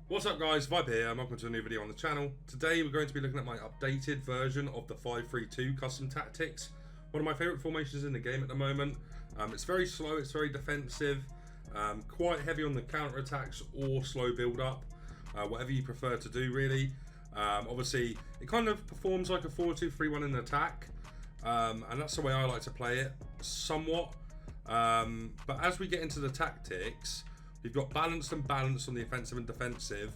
What's up guys, Viper here and welcome to a new video on the channel. Today we're going to be looking at my updated version of the 5-3-2 custom tactics. One of my favourite formations in the game at the moment. It's very slow, it's very defensive, quite heavy on the counter attacks or slow build up, whatever you prefer to do really. Obviously it kind of performs like a 4-2-3-1 in attack, and that's the way I like to play it somewhat. But as we get into the tactics, we've got balanced and balanced on the offensive and defensive.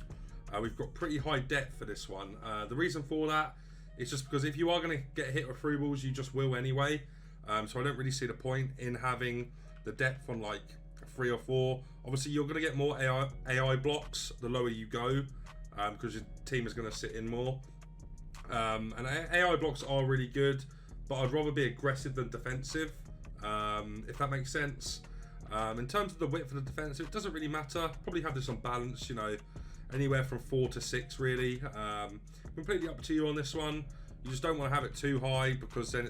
We've got pretty high depth for this one. The reason for that is just because if you are going to get hit with through balls, you just will anyway. So I don't really see the point in having the depth on like 3 or 4. Obviously, you're going to get more AI blocks the lower you go, because your team is going to sit in more. And AI blocks are really good, but I'd rather be aggressive than defensive, if that makes sense. In terms of the width of the defensive, it doesn't really matter. Probably have this on balance, you know, anywhere from 4 to 6 really. Completely up to you on this one. You just don't want to have it too high, because then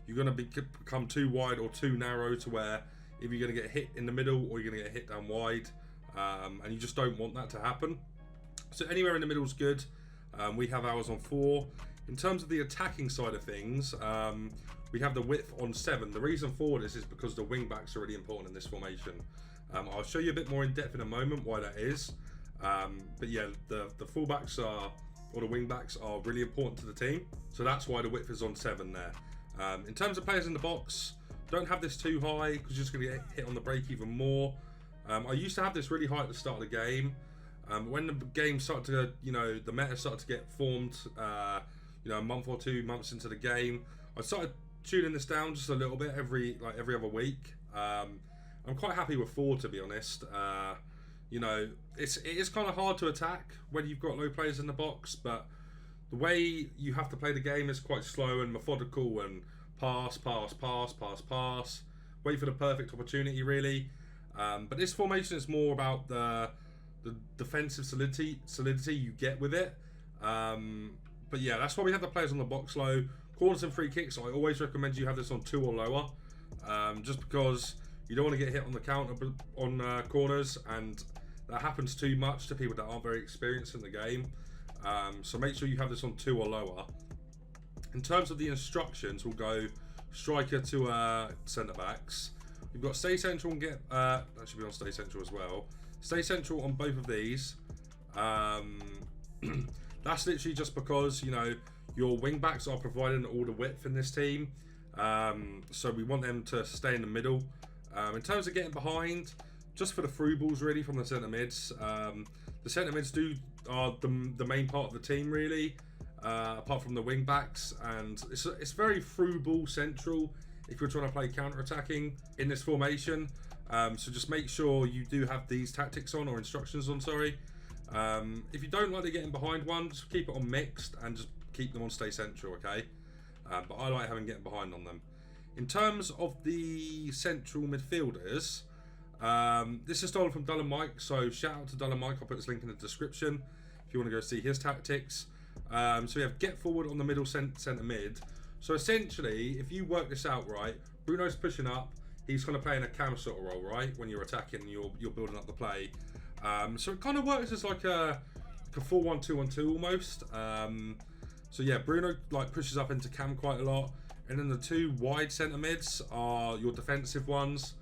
you're gonna become too wide or too narrow to where if you're gonna get hit in the middle or you're gonna get hit down wide, and you just don't want that to happen. So anywhere in the middle is good. We have ours on 4. In terms of the attacking side of things, we have the width on 7. The reason for this is because the wing backs are really important in this formation. I'll show you a bit more in depth in a moment why that is. But yeah, the fullbacks or the wing backs are really important to the team. So that's why the width is on 7 there. In terms of players in the box, don't have this too high because you're just going to get hit on the break even more. I used to have this really high at the start of the game. When the game started to, you know, the meta started to get formed, you know, a month or 2 months into the game, I started tuning this down just a little bit every other week. I'm quite happy with 4, to be honest. You know, it is kind of hard to attack when you've got low players in the box, but the way you have to play the game is quite slow and methodical, and pass, wait for the perfect opportunity really. But this formation is more about the defensive solidity you get with it. But yeah, that's why we have the players on the box low. Corners and free kicks, I always recommend you have this on 2 or lower, just because you don't want to get hit on the counter on corners, and that happens too much to people that aren't very experienced in the game. So make sure you have this on 2 or lower. In terms of the instructions, we'll go striker to centre backs. We've got stay central and get that should be on stay central as well. Stay central on both of these. That's literally just because, you know, your wing backs are providing all the width in this team, so we want them to stay in the middle. In terms of getting behind, just for the through balls really from the centre mids. The centre mids are the main part of the team really, apart from the wing backs, and it's very through ball central if you're trying to play counter attacking in this formation. So just make sure you do have these tactics on, or instructions on, sorry. If you don't like to getting behind one, just keep it on mixed and just keep them on stay central, okay? But I like having getting behind on them. In terms of the central midfielders, this is stolen from Dull and Mike, so shout out to Dull and Mike. I'll put this link in the description if you want to go see his tactics. So we have get forward on the middle centre mid. So essentially, if you work this out right, Bruno's pushing up. He's kind of playing a cam sort of role, right? When you're attacking, you're building up the play. So it kind of works as like a 4-1-2-1-2 almost. So yeah, Bruno like pushes up into cam quite a lot, and then the 2 wide centre mids are your defensive ones.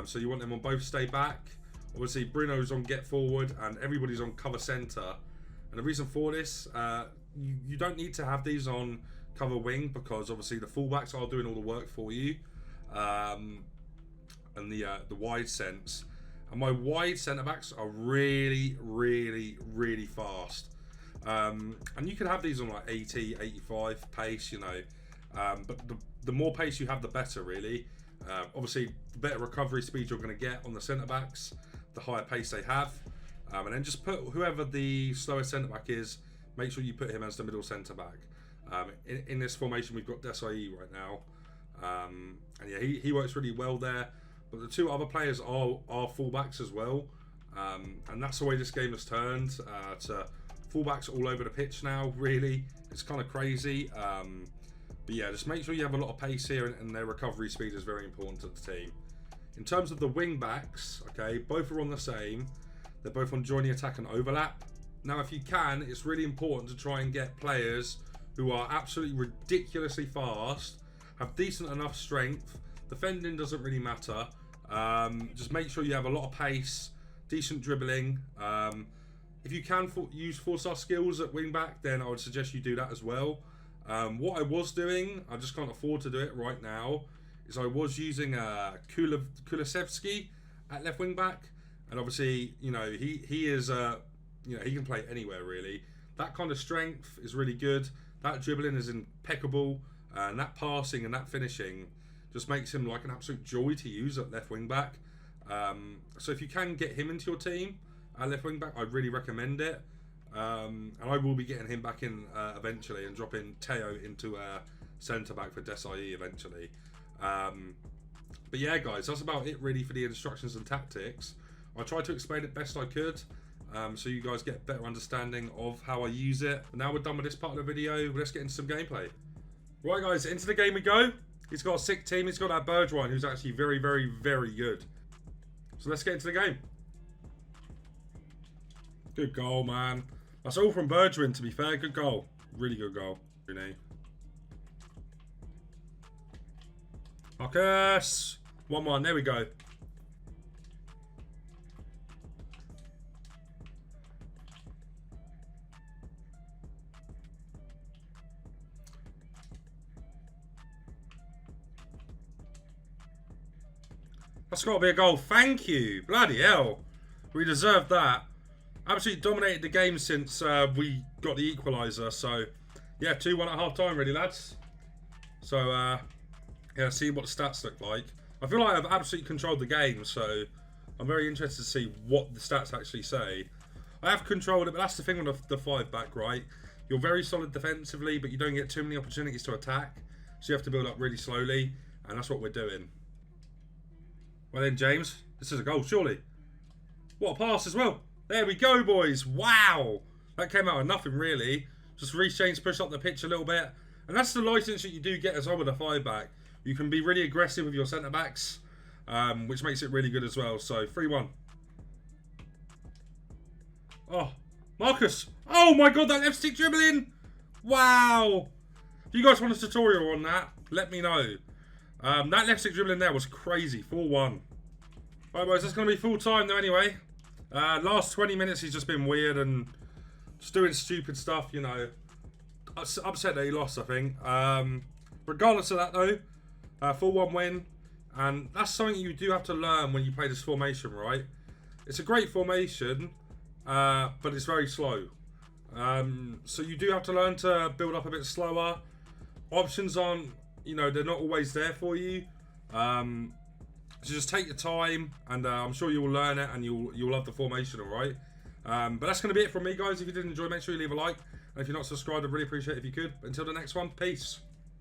So you want them on both stay back. Obviously, Bruno's on get forward, and everybody's on cover centre. And the reason for this, you don't need to have these on cover wing, because obviously the fullbacks are doing all the work for you. And the wide sense. And my wide centre backs are really fast. And you can have these on like 80, 85 pace, you know. But the more pace you have, the better, really. Obviously, the better recovery speed you're going to get on the centre backs, the higher pace they have. And then just put whoever the slowest centre back is, make sure you put him as the middle centre back. In this formation, we've got Desai right now. And yeah, he works really well there. But the 2 other players are fullbacks as well, and that's the way this game has turned to fullbacks all over the pitch now. Really, it's kind of crazy. But yeah, just make sure you have a lot of pace here, and their recovery speed is very important to the team. In terms of the wing backs, okay, both are on the same. They're both on joining attack and overlap. Now, if you can, it's really important to try and get players who are absolutely ridiculously fast, have decent enough strength. Defending doesn't really matter. Just make sure you have a lot of pace, decent dribbling. If you can use 4-star skills at wingback, then I would suggest you do that as well. What I was doing, I just can't afford to do it right now, is I was using Kulusevski at left wingback, and obviously, you know, he is you know, he can play anywhere really. That kind of strength is really good. That dribbling is impeccable, and that passing and that finishing just makes him like an absolute joy to use at left wing back. So if you can get him into your team at left wing back, I'd really recommend it. And I will be getting him back in eventually and dropping Teo into centre back for Desai eventually. But yeah, guys, that's about it really for the instructions and tactics. I tried to explain it best I could, so you guys get a better understanding of how I use it. But now we're done with this part of the video. Let's get into some gameplay. Right, guys, into the game we go. He's got a sick team. He's got that Bergwijn, who's actually very, very, very good. So let's get into the game. Good goal, man. That's all from Bergwijn, to be fair. Good goal. Really good goal. Marcus. 1-1. There we go. That's got to be a goal. Thank you. Bloody hell. We deserved that. Absolutely dominated the game since we got the equaliser. So, yeah, 2-1 at half-time, really, lads. So, yeah, see what the stats look like. I feel like I've absolutely controlled the game, so I'm very interested to see what the stats actually say. I have controlled it, but that's the thing with the 5-back, right? You're very solid defensively, but you don't get too many opportunities to attack. So you have to build up really slowly, and that's what we're doing. Well then, James, this is a goal, surely. What a pass as well. There we go, boys. Wow. That came out of nothing, really. Just Reece James pushed up the pitch a little bit. And that's the license that you do get as well with a 5-back. You can be really aggressive with your centre-backs, which makes it really good as well. So, 3-1. Oh, Marcus. Oh, my God, that left stick dribbling. Wow. If you guys want a tutorial on that, let me know. That left stick dribbling there was crazy. 4-1. Alright, boys, that's going to be full time though anyway. Last 20 minutes he's just been weird and just doing stupid stuff, you know. Upset that he lost, I think. Regardless of that though, 4-1 win. And that's something you do have to learn when you play this formation, right? It's a great formation, but it's very slow. So you do have to learn to build up a bit slower. Options aren't, you know, they're not always there for you. So just take your time, and I'm sure you will learn it, and you'll love the formation, all right? But that's going to be it from me, guys. If you did enjoy, make sure you leave a like. And if you're not subscribed, I'd really appreciate it if you could. But until the next one, peace.